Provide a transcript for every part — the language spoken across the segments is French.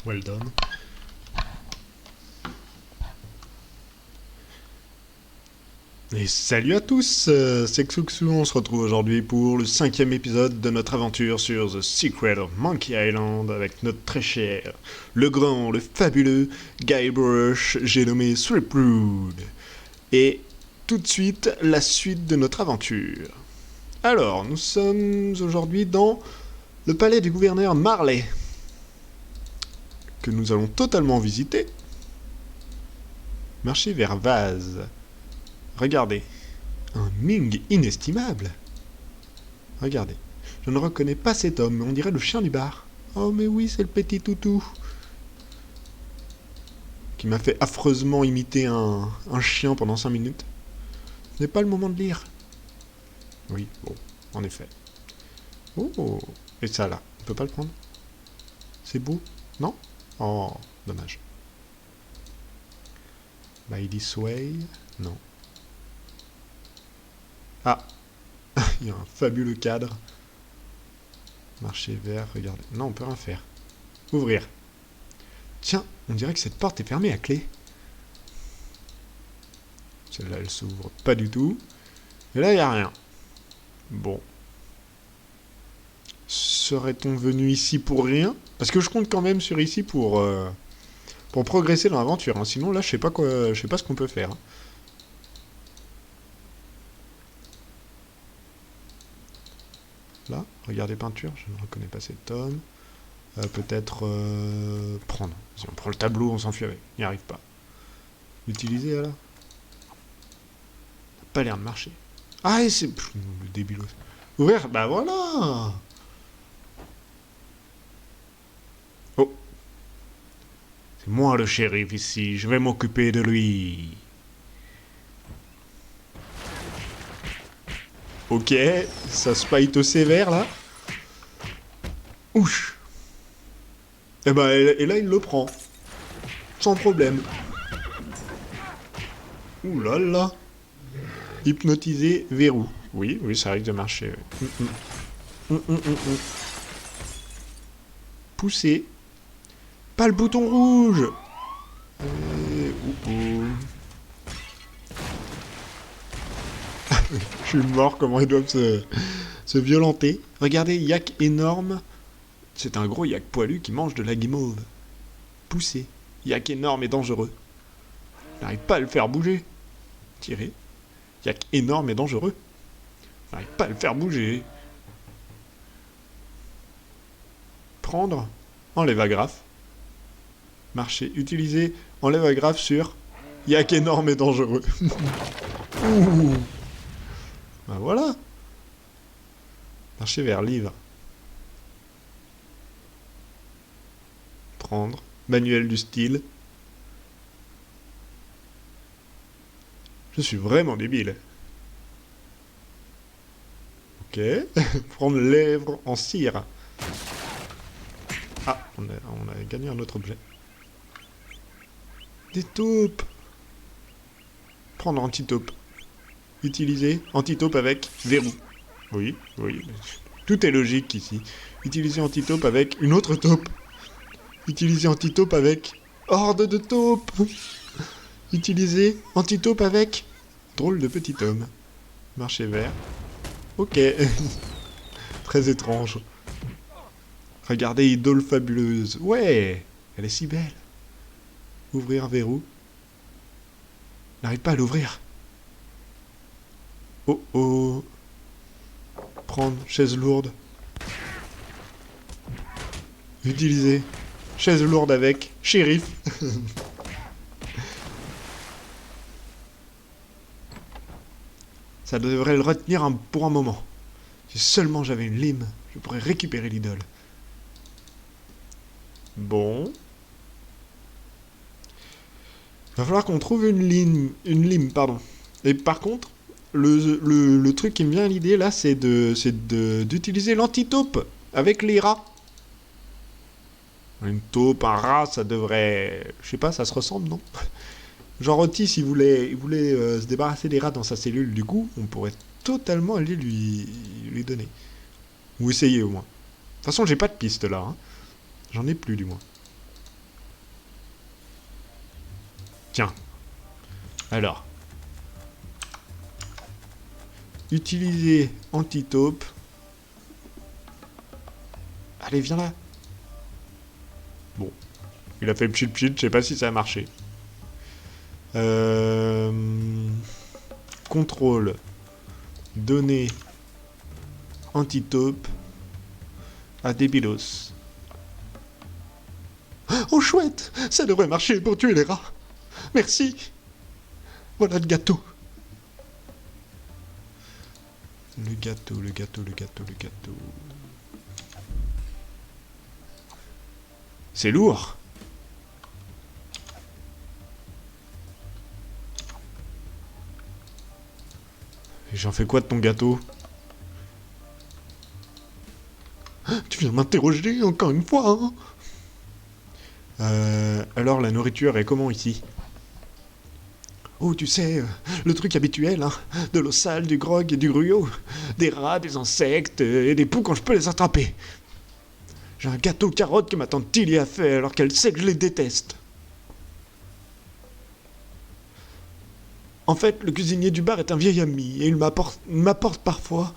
Well done. Et salut à tous, c'est Xuxu, on se retrouve aujourd'hui pour le 5e épisode de notre aventure sur The Secret of Monkey Island avec notre très cher, le grand, le fabuleux Guybrush, j'ai nommé Threepwood. Et tout de suite, la suite de notre aventure. Alors, nous sommes aujourd'hui dans le palais du gouverneur Marley, que nous allons totalement visiter. Marcher vers Vase. Regardez, un Ming inestimable. Regardez, je ne reconnais pas cet homme, mais on dirait le chien du bar. Oh mais oui, c'est le petit toutou. Qui m'a fait affreusement imiter un chien pendant 5 minutes. Ce n'est pas le moment de lire. Oui, bon, en effet. Oh, et ça là, on peut pas le prendre? C'est beau, non? Oh, dommage. By this way, non. Ah, il y a un fabuleux cadre. Marcher vers, regardez. Non, on peut rien faire. Ouvrir. Tiens, on dirait que cette porte est fermée à clé. Celle-là, elle s'ouvre pas du tout. Et là, il n'y a rien. Bon. Serait-on venu ici pour rien? Parce que je compte quand même sur ici pour progresser dans l'aventure. Hein. Sinon, là, je sais pas quoi, je sais pas ce qu'on peut faire. Hein. Là, regardez peinture, je ne reconnais pas cet homme. Peut-être prendre. Si on prend le tableau, on s'enfuit avec. Il n'y arrive pas. Utiliser, là. Ça n'a pas l'air de marcher. Ah, et c'est... Pff, le débilos. Ouvrir, bah voilà. Oh. C'est moi le shérif ici, je vais m'occuper de lui. Ok, ça spite sévère, là. Ouch. Et bah, et là, il le prend. Sans problème. Ouh là là. Hypnotiser, verrou. Oui, oui, ça risque de marcher. Pousser. Pas le bouton rouge. Je suis mort, comment ils doivent se violenter. Regardez, yak énorme. C'est un gros yak poilu qui mange de la guimauve. Pousser. Yak énorme et dangereux. N'arrive pas à le faire bouger. Tirer. Yak énorme et dangereux. N'arrive pas à le faire bouger. Prendre. Enlève agrafe. Marcher. Utiliser. Enlève agrafe sur. Yak énorme et dangereux. Ouh. Ben voilà. Marcher vers livre. Prendre. Manuel du style. Je suis vraiment débile. Ok. Prendre lèvres en cire. Ah, on a gagné un autre objet. Des taupes. Prendre antitaupe. Utiliser antitaupe avec verrou. Oui, oui. Tout est logique ici. Utiliser antitaupe avec une autre taupe. Utiliser antitaupe avec horde de taupes. Utiliser antitaupe avec drôle de petit homme. Marcher vert. Ok. Très étrange. Regardez, idole fabuleuse. Ouais, elle est si belle. Ouvrir verrou. N'arrive pas à l'ouvrir. Oh oh. Prendre chaise lourde. Utiliser chaise lourde avec shérif. Ça devrait le retenir pour un moment. Si seulement j'avais une lime, je pourrais récupérer l'idole. Bon. Va falloir qu'on trouve une lime, pardon. Et par contre, le truc qui me vient à l'idée là, c'est d'utiliser l'antitaupe avec les rats. Une taupe, un rat, ça devrait... Je sais pas, ça se ressemble, non? Genre Otis, il voulait se débarrasser des rats dans sa cellule, du coup, on pourrait totalement aller lui donner. Ou essayer au moins. De toute façon, j'ai pas de piste là. Hein. J'en ai plus du moins. Tiens. Alors. Utiliser anti-taupe. Allez, viens là. Bon. Il a fait pchit-pchit, je sais pas si ça a marché. Contrôle. Donner anti-taupe à Débilos. Oh chouette, ça devrait marcher pour tuer les rats. Merci. Voilà le gâteau. Le gâteau. C'est lourd. Et j'en fais quoi de ton gâteau? Tu viens m'interroger encore une fois, hein? Alors la nourriture est comment ici? Oh, tu sais, le truc habituel, hein. De l'eau sale, du grog et du gruau. Des rats, des insectes et des poux quand je peux les attraper. J'ai un gâteau carotte que ma tante Tilly a fait alors qu'elle sait que je les déteste. En fait, le cuisinier du bar est un vieil ami et il m'apporte parfois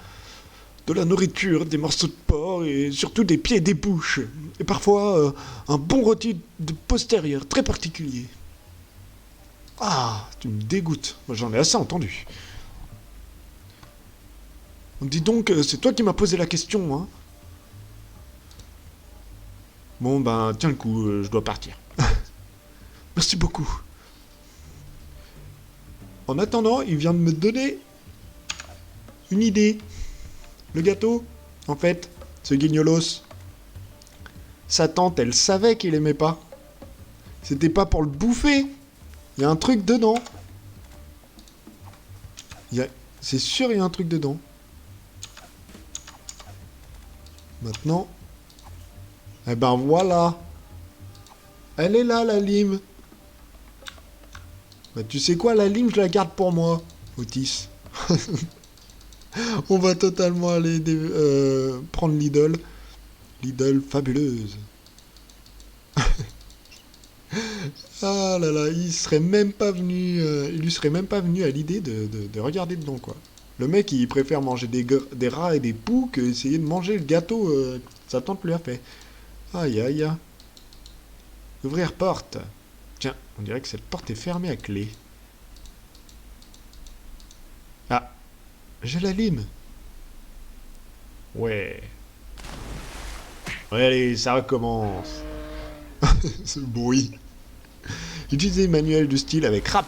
de la nourriture, des morceaux de porc et surtout des pieds et des bouches. Et parfois un bon rôti de postérieur très particulier. Ah, tu me dégoûtes. Moi, j'en ai assez entendu. Dis donc, c'est toi qui m'as posé la question, hein? Bon, ben, tiens le coup, je dois partir. Merci beaucoup. En attendant, il vient de me donner une idée. Le gâteau, en fait, ce guignolos, sa tante, elle savait qu'il aimait pas. C'était pas pour le bouffer. Il y a un truc dedans. C'est sûr, il y a un truc dedans. Maintenant. Eh ben voilà. Elle est là, la lime. Bah tu sais quoi, la lime, je la garde pour moi, Otis. On va totalement aller prendre l'idole. L'idole fabuleuse. Ah là là, il lui serait même pas venu à l'idée de regarder dedans, quoi. Le mec, il préfère manger des rats et des poux que essayer de manger le gâteau que sa tante lui a fait. Aïe aïe. Ouvrir porte. Tiens, on dirait que cette porte est fermée à clé. Ah, j'ai la lime. Ouais. Ouais, allez, ça recommence. Ce bruit. Utilisez manuel de style avec rap.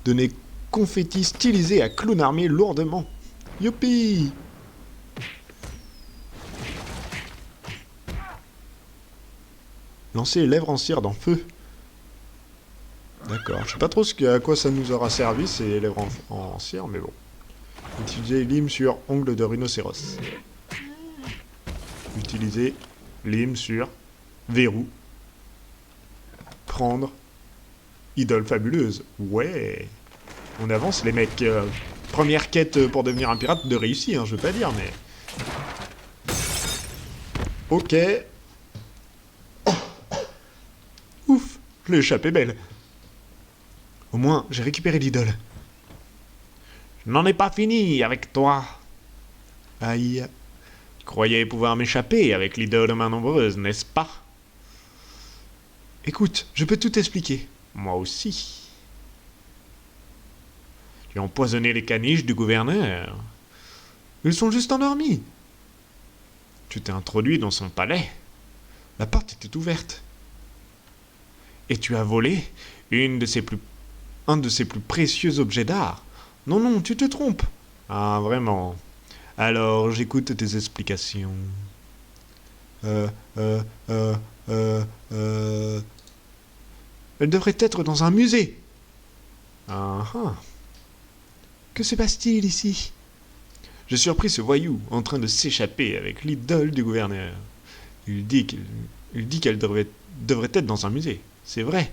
Donner confetti stylisé à clown armé lourdement. Youpi! Lancer les lèvres en cire dans feu. D'accord, je sais pas trop à quoi ça nous aura servi ces lèvres en cire, mais bon. Utiliser lime sur ongle de rhinocéros. Utiliser lime sur verrou. Prendre idole fabuleuse. Ouais. On avance les mecs. Première quête pour devenir un pirate de réussi, hein, je veux pas dire, mais... Ok. Ouf, je l'ai échappé belle. Au moins, j'ai récupéré l'idole. Je n'en ai pas fini avec toi. Aïe. Tu croyais pouvoir m'échapper avec l'idole aux mains nombreuses, n'est-ce pas? Écoute, je peux tout expliquer. Moi aussi. Tu as empoisonné les caniches du gouverneur. Ils sont juste endormis. Tu t'es introduit dans son palais. La porte était ouverte. Et tu as volé un de ses plus précieux objets d'art. Non, non, tu te trompes. Ah, vraiment. Alors, j'écoute tes explications. Elle devrait être dans un musée. Ah ah. Que se passe-t-il ici? J'ai surpris ce voyou en train de s'échapper avec l'idole du gouverneur. Il dit qu'elle devrait être dans un musée. C'est vrai.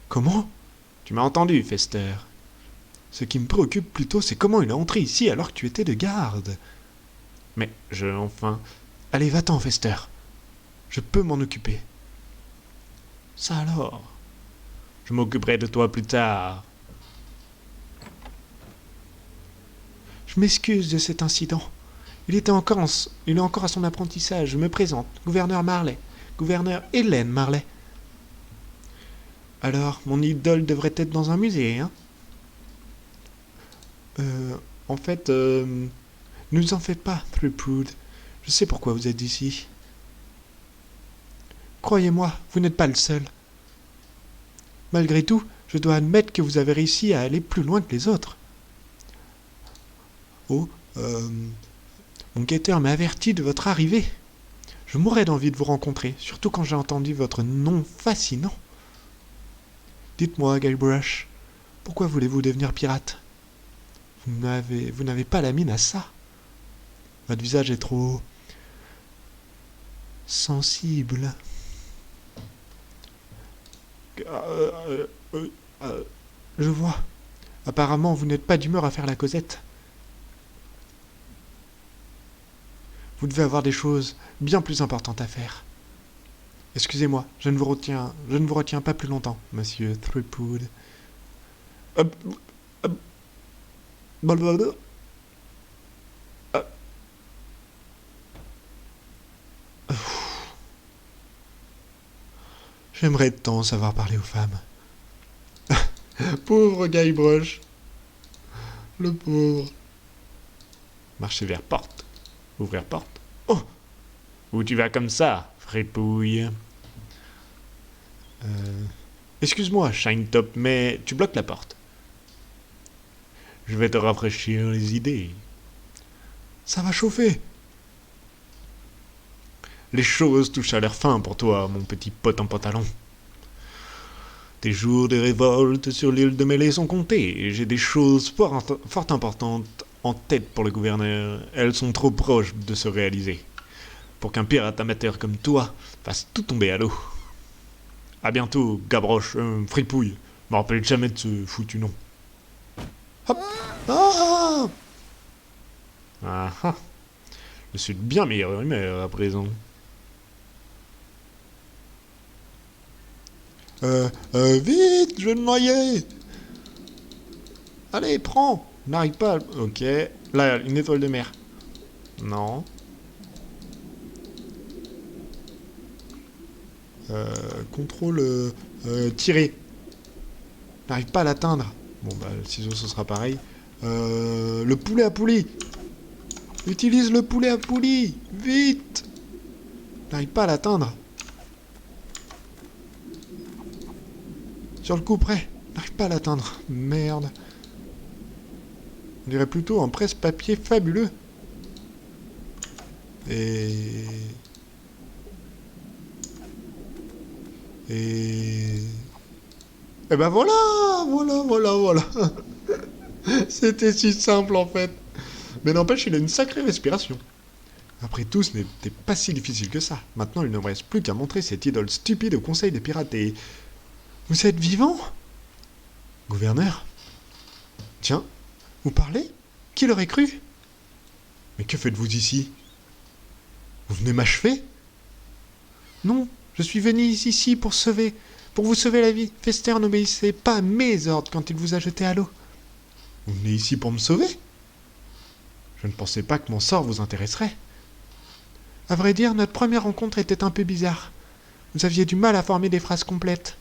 Comment? Tu m'as entendu, Fester. Ce qui me préoccupe plutôt, c'est comment il est entré ici alors que tu étais de garde. Mais enfin... Allez, va-t'en, Fester. Je peux m'en occuper. Ça alors? Je m'occuperai de toi plus tard. Je m'excuse de cet incident. Il est encore à son apprentissage. Je me présente, gouverneur Marley. Gouverneur Hélène Marley. Alors, mon idole devrait être dans un musée, hein? En fait, ne vous en faites pas, Threepwood. Je sais pourquoi vous êtes ici. Croyez-moi, vous n'êtes pas le seul. Malgré tout, je dois admettre que vous avez réussi à aller plus loin que les autres. Oh, mon guetteur m'a averti de votre arrivée. Je mourrais d'envie de vous rencontrer, surtout quand j'ai entendu votre nom fascinant. Dites-moi, Guybrush, pourquoi voulez-vous devenir pirate? Vous n'avez pas la mine à ça. Votre visage est trop sensible. Je vois. Apparemment, vous n'êtes pas d'humeur à faire la causette. Vous devez avoir des choses bien plus importantes à faire. Excusez-moi, je ne vous retiens pas plus longtemps, monsieur Threepwood. J'aimerais tant savoir parler aux femmes. Pauvre Guybrush. Le pauvre. Marcher vers porte. Ouvrir porte. Oh! Où tu vas comme ça, fripouille? Excuse-moi, Shine Top, mais tu bloques la porte. Je vais te rafraîchir les idées. Ça va chauffer. Les choses touchent à leur fin pour toi, mon petit pote en pantalon. Tes jours de révolte sur l'île de Mêlée sont comptés, et j'ai des choses fort importantes en tête pour le gouverneur. Elles sont trop proches de se réaliser, pour qu'un pirate amateur comme toi fasse tout tomber à l'eau. À bientôt, Gabroche, fripouille. Je me rappelle jamais de ce foutu nom. Hop! Ah! Ah ah! Je suis de bien meilleure humeur à présent. Vite, je vais me noyer. Allez, prends. N'arrive pas. Ok. Là, une étoile de mer. Non. Contrôle tirer. N'arrive pas à l'atteindre. Bon, bah, le ciseau, ce sera pareil. Le poulet à poulie. Utilise le poulet à poulie. Vite. N'arrive pas à l'atteindre. Sur le coup près. N'arrive pas à l'atteindre. Merde. On dirait plutôt un presse-papier fabuleux. Et ben voilà. C'était si simple en fait. Mais n'empêche, il a une sacrée respiration. Après tout, ce n'était pas si difficile que ça. Maintenant, il ne me reste plus qu'à montrer cette idole stupide au conseil des pirates et... Vous êtes vivant? Gouverneur? Tiens, vous parlez? Qui l'aurait cru? Mais que faites-vous ici? Vous venez m'achever? Non, je suis venu ici pour vous sauver la vie. Fester n'obéissait pas à mes ordres quand il vous a jeté à l'eau. Vous venez ici pour me sauver? Je ne pensais pas que mon sort vous intéresserait. À vrai dire, notre première rencontre était un peu bizarre. Vous aviez du mal à former des phrases complètes.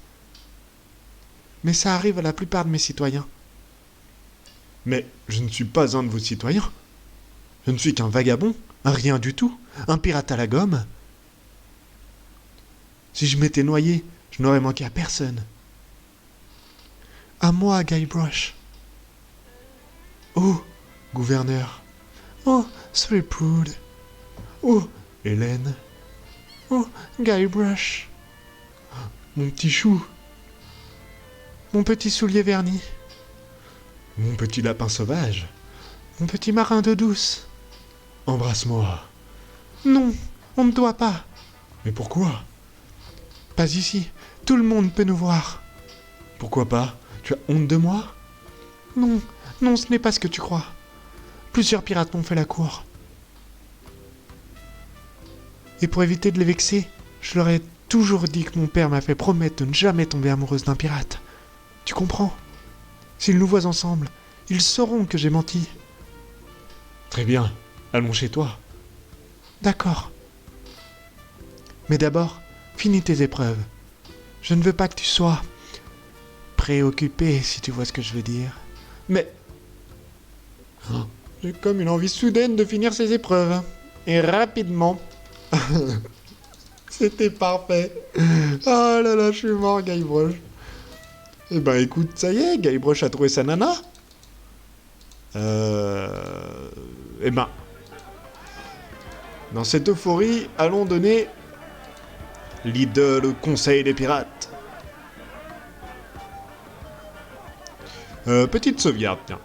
Mais ça arrive à la plupart de mes citoyens. Mais je ne suis pas un de vos citoyens. Je ne suis qu'un vagabond, un rien du tout, un pirate à la gomme. Si je m'étais noyé, je n'aurais manqué à personne. À moi, Guybrush. Oh, gouverneur. Oh, Threepwood. Oh, Hélène. Oh, Guybrush. Mon petit chou. Mon petit soulier verni. Mon petit lapin sauvage. Mon petit marin d'eau douce. Embrasse-moi. Non, on ne doit pas. Mais pourquoi? Pas ici. Tout le monde peut nous voir. Pourquoi pas? Tu as honte de moi? Non, non, ce n'est pas ce que tu crois. Plusieurs pirates m'ont fait la cour. Et pour éviter de les vexer, je leur ai toujours dit que mon père m'a fait promettre de ne jamais tomber amoureuse d'un pirate. Tu comprends? S'ils nous voient ensemble, ils sauront que j'ai menti. Très bien, allons chez toi. D'accord. Mais d'abord, finis tes épreuves. Je ne veux pas que tu sois préoccupé, si tu vois ce que je veux dire. Mais... j'ai comme une envie soudaine de finir ces épreuves. Et rapidement. C'était parfait. Oh là là, je suis mort, Guybrush. Eh ben écoute, ça y est, Guybrush a trouvé sa nana. Eh ben... dans cette euphorie, allons donner l'idole au conseil des pirates. Petite sauvegarde, tiens.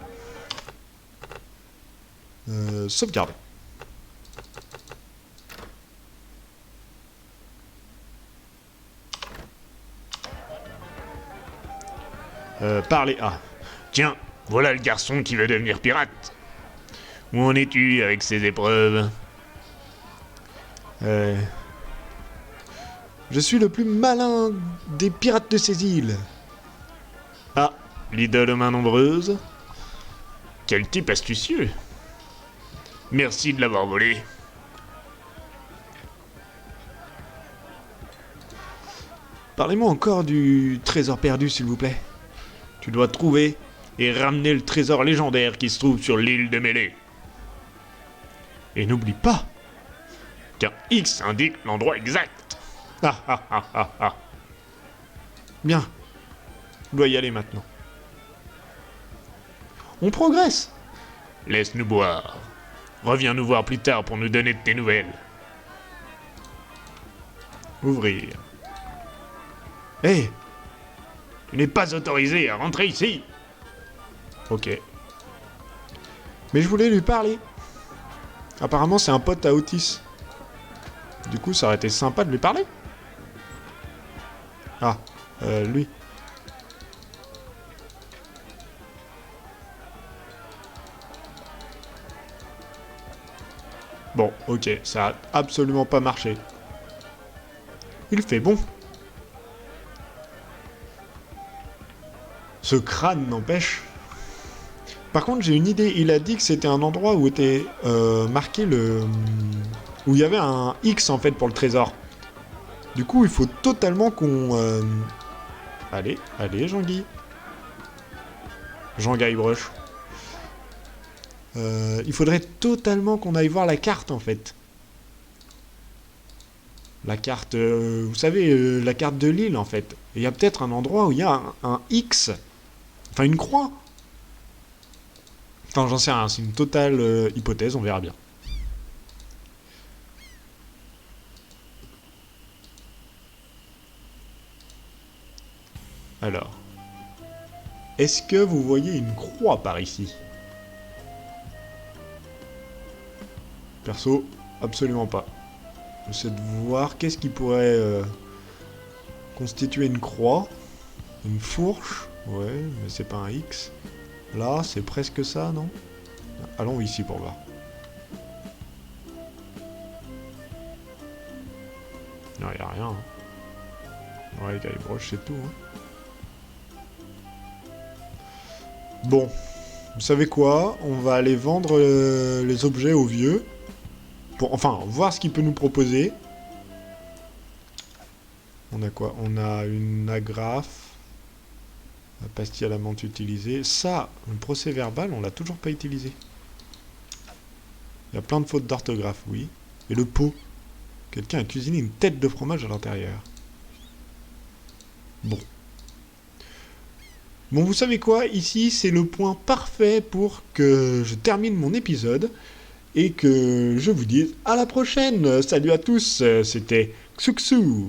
Sauvegarde. Parlez. Ah. Tiens, voilà le garçon qui veut devenir pirate. Où en es-tu avec ces épreuves? Je suis le plus malin des pirates de ces îles. Ah, l'idole aux mains nombreuses. Quel type astucieux. Merci de l'avoir volé. Parlez-moi encore du trésor perdu, s'il vous plaît. Tu dois trouver et ramener le trésor légendaire qui se trouve sur l'île de Mêlée. Et n'oublie pas, car X indique l'endroit exact. Ah ah ah ah ah. Bien. On doit y aller maintenant. On progresse. Laisse-nous boire. Reviens nous voir plus tard pour nous donner de tes nouvelles. Ouvrir. Hé, Tu n'es pas autorisé à rentrer ici. ok. Mais je voulais lui parler. Apparemment, c'est un pote à Otis. Du coup, ça aurait été sympa de lui parler. Ah, lui. Bon, ok, ça a absolument pas marché. Il fait bon. Ce crâne n'empêche. Par contre, j'ai une idée. Il a dit que c'était un endroit où était marqué le... où il y avait un X, en fait, pour le trésor. Du coup, il faut totalement qu'on... Allez, Jean-Guy. Jean-Guybrush. Il faudrait totalement qu'on aille voir la carte, en fait. La carte... vous savez, la carte de l'île, en fait. Et il y a peut-être un endroit où il y a un X. Enfin, une croix. Enfin, j'en sais rien, c'est une totale hypothèse, on verra bien. Alors. Est-ce que vous voyez une croix par ici? Perso, absolument pas. J'essaie de voir qu'est-ce qui pourrait constituer une croix. Une fourche. Ouais, mais c'est pas un X. Là, c'est presque ça, non? Allons ici pour voir. Non, y a rien. Hein. Ouais, Guybrush, c'est tout. Hein. Bon. Vous savez quoi? On va aller vendre les objets au vieux. Pour, enfin, voir ce qu'il peut nous proposer. On a quoi? On a une agrafe. La pastille à la menthe utilisée. Ça, le procès verbal, on l'a toujours pas utilisé. Il y a plein de fautes d'orthographe, oui. Et le pot. Quelqu'un a cuisiné une tête de fromage à l'intérieur. Bon. Bon, vous savez quoi? Ici, c'est le point parfait pour que je termine mon épisode. Et que je vous dise à la prochaine. Salut à tous, c'était Xuxu.